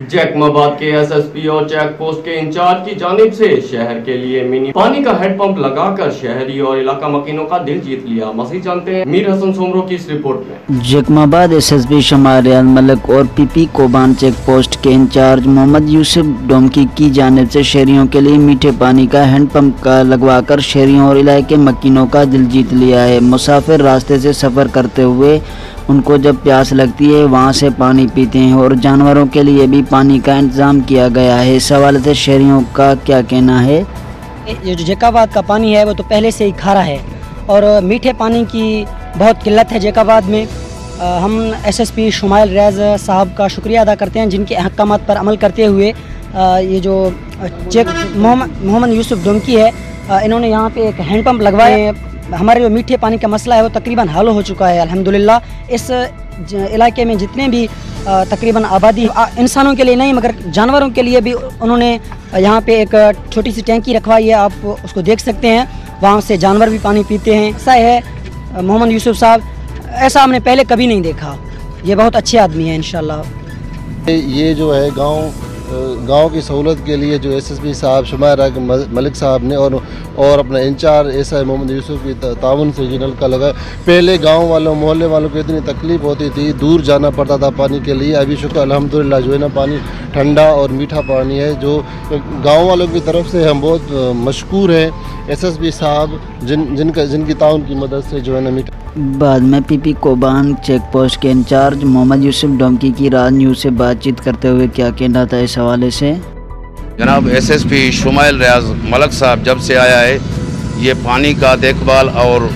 जैकमाबाद के एसएसपी और check post के इंचार्ज की जानिब से शहर के लिए मिनी पानी का हेडपंप लगाकर शहरी और इलाका मकीनों का दिल जीत लिया। मज़ीद जानते हैं मीर हसन सोमरो की इस रिपोर्ट में। जैकमाबाद एसएसपी शमार रियाज मलिक और पीपी कोबान चेक पोस्ट के इंचार्ज मोहम्मद यूसुफ डोमकी की जानिब से शहरियों के लिए मीठे पानी का हैंडपंप का लगवाकर शहरियों और इलाके मकीनों का दिल जीत लिया है। मुसाफिर रास्ते से सफ़र करते हुए उनको जब प्यास लगती है वहाँ से पानी पीते हैं और जानवरों के लिए भी पानी का इंतज़ाम किया गया है। इस हवाले से शहरियों का क्या कहना है? ये जो जैकाबाद का पानी है वो तो पहले से ही खारा है और मीठे पानी की बहुत किल्लत है जैकाबाद में। हम एसएसपी शमार रियाज साहब का शुक्रिया अदा करते हैं जिनके अहकामात पर अमल करते हुए ये जो चेक मोहम्मद यूसुफ डोमकी है इन्होंने यहाँ पे एक हैंडपम्प लगवाए। हमारे जो मीठे पानी का मसला है वो तकरीबन हल हो चुका है अल्हम्दुलिल्लाह। इस इलाके में जितने भी तकरीबन आबादी इंसानों के लिए नहीं मगर जानवरों के लिए भी उन्होंने यहाँ पे एक छोटी सी टैंकी रखवाई है, आप उसको देख सकते हैं। वहाँ से जानवर भी पानी पीते हैं। ऐसा है मोहम्मद यूसुफ साहब, ऐसा हमने पहले कभी नहीं देखा। ये बहुत अच्छे आदमी हैं इंशाल्लाह। ये जो है गांव की सहूलत के लिए जो एसएसपी साहब शमार रियाज मलिक साहब ने और अपना इंचार्ज एसआई मोहम्मद यूसुफ की ताउन से ये नलका लगाया। पहले गांव वालों मोहल्ले वालों को इतनी तकलीफ़ होती थी, दूर जाना पड़ता था पानी के लिए। अभी शुक्र अल्हम्दुलिल्लाह जो है ना पानी ठंडा और मीठा पानी है, जो गाँव वालों की तरफ से हम बहुत मशकूर हैं एसएसपी साहब जिनकी ताउन की मदद से जो है ना मीठा। बाद में पीपी कोबान चेक पोस्ट के इंचार्ज मोहम्मद यूसुफ डोमकी की राज न्यूज़ से बातचीत करते हुए क्या कहना था इस हवाले से? जनाब एसएसपी शमार रियाज मलिक साहब जब से आया है ये पानी का देखभाल और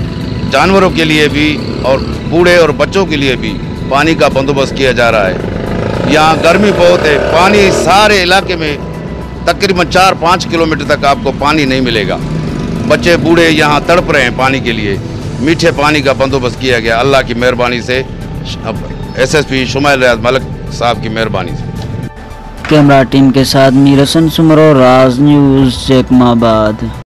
जानवरों के लिए भी और बूढ़े और बच्चों के लिए भी पानी का बंदोबस्त किया जा रहा है। यहाँ गर्मी बहुत है, पानी सारे इलाके में तकरीबन 4-5 किलोमीटर तक आपको पानी नहीं मिलेगा। बच्चे बूढ़े यहाँ तड़प रहे हैं पानी के लिए। मीठे पानी का बंदोबस्त किया गया अल्लाह की मेहरबानी से, एसएसपी शमार रियाज मलिक साहब की मेहरबानी से। कैमरा टीम के साथ मीर हसन सोमरो, राज न्यूज़ जैकमाबाद।